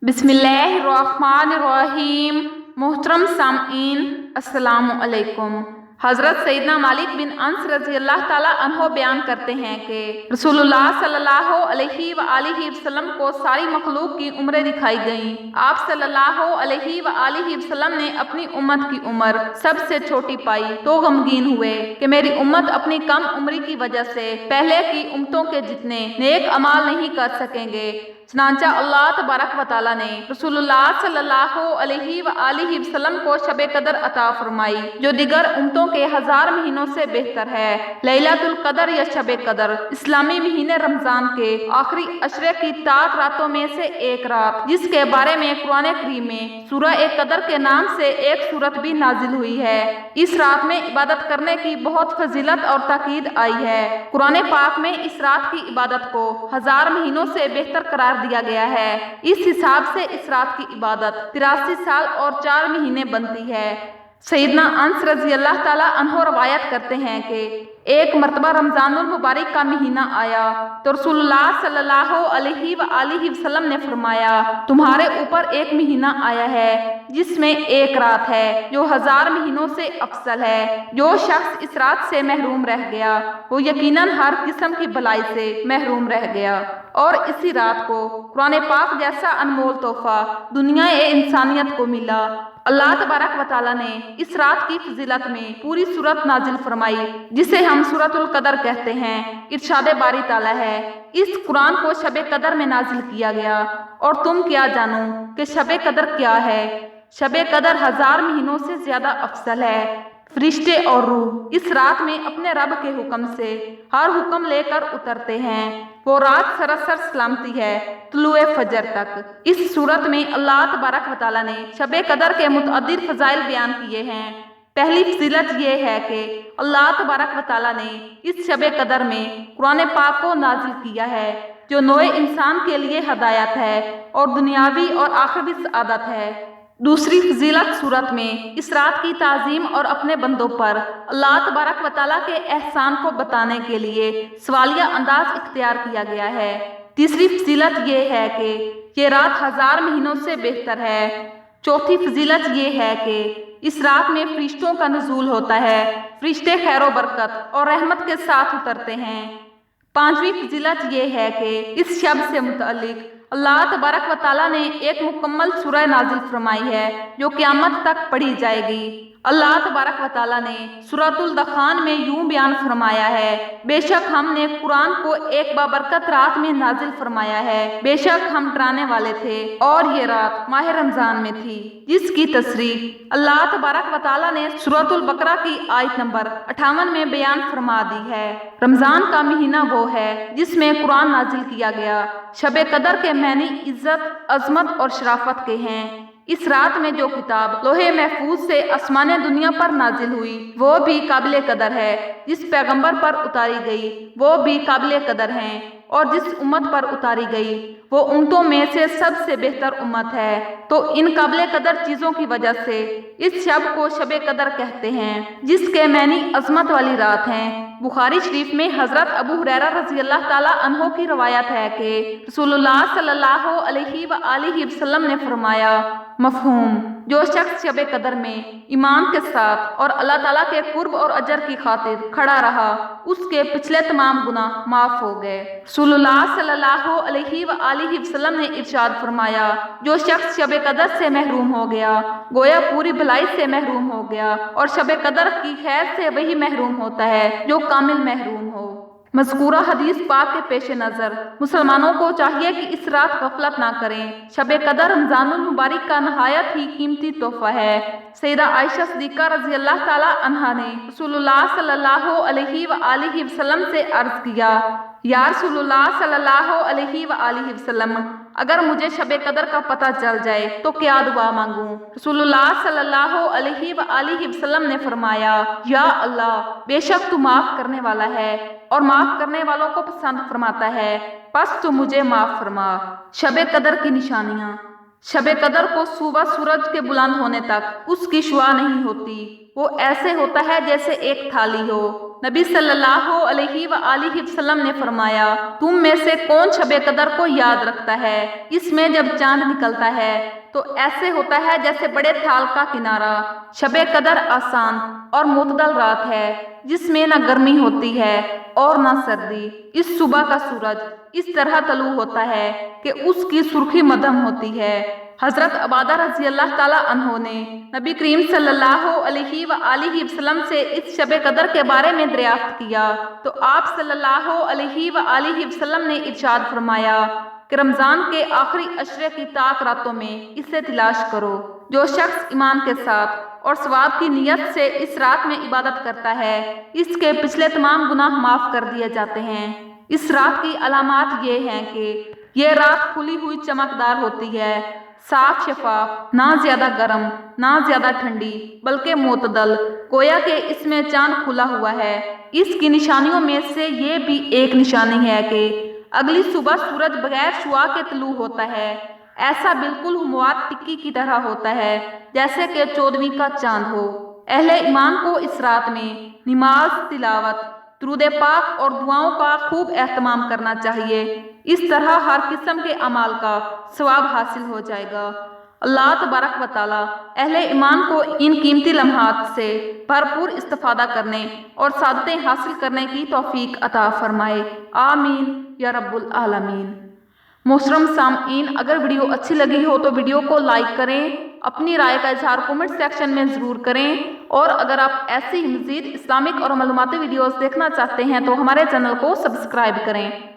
बिस्मिल्लाहिर्रहमानिर्रहीम। मोहतरम सामईन, अस्सलामु अलैकुम। हज़रत सैयदना मालिक बिन अनस रज़ी अल्लाह ताला अन्हो बयान करते हैं कि रसूलुल्लाह सल्लल्लाहु अलैहि वसल्लम को सारी मखलूक की उम्रें दिखाई गईं। आप सल्लल्लाहु अलैहि वसल्लम ने अपनी उम्मत की उम्र सबसे छोटी पाई तो गमगीन हुए कि मेरी उम्मत अपनी कम उम्री की वजह से पहले की उम्मतों के जितने नेक अमाल नहीं कर सकेंगे। चनांचा अल्लाह तबारक व तआला ने रसूलुल्लाह सल्लल्लाहु अलैहि वसल्लम को शबे कदर अता फरमाई जो दिगर उम्मतों के 1000 महीनों से बेहतर है। लैलतुल कदर या शबे कदर इस्लामी महीने रमजान के आखिरी अशरे की ताक रातों में से एक रात, जिसके बारे में कुरान करीम में सूरह कदर के नाम से एक सूरत भी नाजिल हुई है। इस रात में इबादत करने की बहुत फजीलत और ताकीद आई है। कुरान पाक में इस रात की इबादत को 1000 महीनों से बेहतर करार दिया गया है। इस हिसाब से इस रात की इबादत 83 साल और 4 महीने बनती है। सैयदना अनस रज़ी अल्लाह ताला अन्हो रवायत करते हैं कि एक मरतबा रमजानुल मुबारक का महीना आया तो रसूलुल्लाह सल्लल्लाहु अलैहि वसल्लम ने फरमाया, तुम्हारे ऊपर एक महीना आया है जिसमें एक रात है जो 1000 महीनों से अफजल है। जो शख्स इस रात से महरूम रह गया वो यकीनन हर किस्म की भलाई से महरूम रह गया। और इसी रात को कुरान पाक जैसा अनमोल तोहफा दुनिया ए इंसानियत को मिला। अल्लाह तबारक व तआला ने इस रात की फजीलत में पूरी सूरत नाजिल फरमाई जिसे हम सूरतुल कदर कहते हैं। इरशाद बारी ताला है, इस कुरान को शबे कदर में नाजिल किया गया और तुम क्या जानो कि शबे कदर क्या है। शबे कदर 1000 महीनों से ज्यादा अफजल है। फरिश्ते और रूह इस रात में अपने रब के हुक्म से हर हुक्म लेकर उतरते हैं। वो रात सरासर सलामती है तुलुए फजर तक। इस सूरत में अल्लाह तबारक व तआला ने शबे कदर के मुतअद्दिद फजाइल बयान किए हैं। पहली फजीलत ये है कि अल्लाह तबारक व तआला ने इस शबे कदर में कुरान पाक को नाजिल किया है जो नोए इंसान के लिए हदायत है और दुनियावी और आखिरी सआदत है। दूसरी फजीलत सूरत में इस रात की ताज़ीम और अपने बंदों पर अल्लाह तबारक व तआला के एहसान को बताने के लिए सवालिया अंदाज इख्तियार किया गया है। तीसरी फजीलत ये है कि ये रात 1000 महीनों से बेहतर है। चौथी फजीलत ये है कि इस रात में फरिश्तों का नुज़ूल होता है। फरिश्ते खैर बरकत और रहमत के साथ उतरते हैं। पांचवी फजीलत ये है कि इस शब से मुतअल्लिक अल्लाह तबारक व तआला ने एक मुकम्मल सूरह नाजिल फरमाई है जो क़यामत तक पढ़ी जाएगी। अल्लाह तबारक व तआला ने सूरतुल दखान में यूं बयान फरमाया है, बेशक हमने कुरान को एक बाबरकत रात में नाजिल फरमाया है। बेशक हम डराने वाले थे और ये रात माह रमजान में थी जिसकी तसरीह अल्लाह तबारक व तआला ने सूरतुल बकरा की आयत नंबर 58 में बयान फरमा दी है। रमजान का महीना वो है जिसमें कुरान नाजिल किया गया। शबे कदर के मैनी इज्जत, अजमत और शराफत के हैं। इस रात में जो किताब लोहे महफूज से आसमाने दुनिया पर नाजिल हुई वो भी काबिले कदर है। जिस पैगंबर पर उतारी गई वो भी काबिले कदर हैं और जिस उम्मत पर उतारी गई वो उम्मतों में से सबसे बेहतर उम्मत है। तो इन काबिले कदर चीज़ों की वजह से इस शब को शबे कदर कहते हैं जिसके मैनी अजमत वाली रात हैं। बुखारी शरीफ में हजरत अबू हुरैरा रज़ी अल्लाह ताला अन्हो की रवायत है कि रसूलुल्लाह सल्लल्लाहु अलैहि वसल्लम ने फरमाया, मफहूम, जो शख्स शबे कदर में ईमान के साथ और अल्लाह ताला के कुर्ब और अजर की खातिर खड़ा रहा उसके पिछले तमाम गुनाह माफ हो गए। रसूलुल्लाह सल्लल्लाहु अलैहि वसल्लम ने इरशाद फरमाया, जो शख्स शबे कदर से महरूम हो गया गोया पूरी भलाई से महरूम हो गया और शबे कदर की खैर से वही महरूम होता है जो कामिल महरूम हो। मज़कूरा हदीस पाक के पेश नज़र मुसलमानों को चाहिए कि इस रात गफलत ना करें। शबे कदर रमजानुल मुबारक का नहायत ही कीमती तोहफा है। सैयदा आयशा सिद्दीक़ा रज़ी अल्लाह ताला अन्हा ने रसूलुल्लाह सल्लल्लाहु अलैहि वसल्लम से अर्ज़ किया, या रसूलुल्लाह सल्लल्लाहु अलैहि वसल्लम, अगर मुझे शबे कदर का पता चल जाए तो क्या दुआ मांगूं? रसूलुल्लाह सल्लल्लाहु अलैहि वसल्लम ने फरमाया, या अल्लाह, बेशक तू माफ करने वाला है और माफ करने वालों को पसंद फरमाता है, बस तू मुझे माफ फरमा। शबे कदर की निशानियाँ। शब कदर को सुबह सूरज के बुलंद होने तक उसकी शुआ नहीं होती, वो ऐसे होता है जैसे एक थाली हो। नबी सल्लल्लाहु अलैहि वसल्लम ने फरमाया, तुम में से कौन शब कदर को याद रखता है? इसमें जब चांद निकलता है तो ऐसे होता है जैसे बड़े थाल का किनारा। शब कदर आसान और मुतदल रात है जिसमें न गर्मी होती है और न सर्दी। इस सुबह का सूरज इस तरह तलू होता है कि उसकी सुर्खी मध्यम होती है। हजरत अबादा रजी अल्लाह ताला अन्हो ने नबी करीम सल्लल्लाहु अलैहि वसल्लम से इस शब कदर के बारे में दरियाफ्त किया तो आप सल्लल्लाहु अलैहि वसल्लम ने इरशाद फरमाया कि रमजान के आखिरी अशरे की ताक रातों में इसे तलाश करो। जो शख्स ईमान के साथ और सवाब की नियत से इस रात में इबादत करता है, इसके पिछले तमाम गुनाह माफ कर दिए जाते हैं। इस रात की अलामात ये हैं कि ये रात खुली हुई चमकदार होती है, साफ शफाफ, ना ज्यादा गर्म ना ज्यादा ठंडी बल्कि मोतदल, गोया कि इसमें चांद खुला हुआ है। इसकी निशानियों में से ये भी एक निशानी है कि अगली सुबह सूरज बगैर शुआ के तलू होता है। ऐसा बिल्कुल हुमवात टिक्की की तरह होता है जैसे कि 14वीं का चांद हो। अहले ईमान को इस रात में नमाज, तिलावत, दुरूद पाक और दुआओं का खूब एहतमाम करना चाहिए। इस तरह हर किस्म के अमाल का सवाब हासिल हो जाएगा। अल्लाह तबारक व तआला अहले ईमान को इन कीमती लम्हात से भरपूर इस्तिफादा करने और सादतें हासिल करने की तौफीक अता फरमाए। आमीन या रब्बुल आलमीन। मोहतरम सामईन, अगर वीडियो अच्छी लगी हो तो वीडियो को लाइक करें, अपनी राय का इजहार कमेंट सेक्शन में ज़रूर करें और अगर आप ऐसी ही मज़ीद इस्लामिक और मालूमाती वीडियोस देखना चाहते हैं तो हमारे चैनल को सब्सक्राइब करें।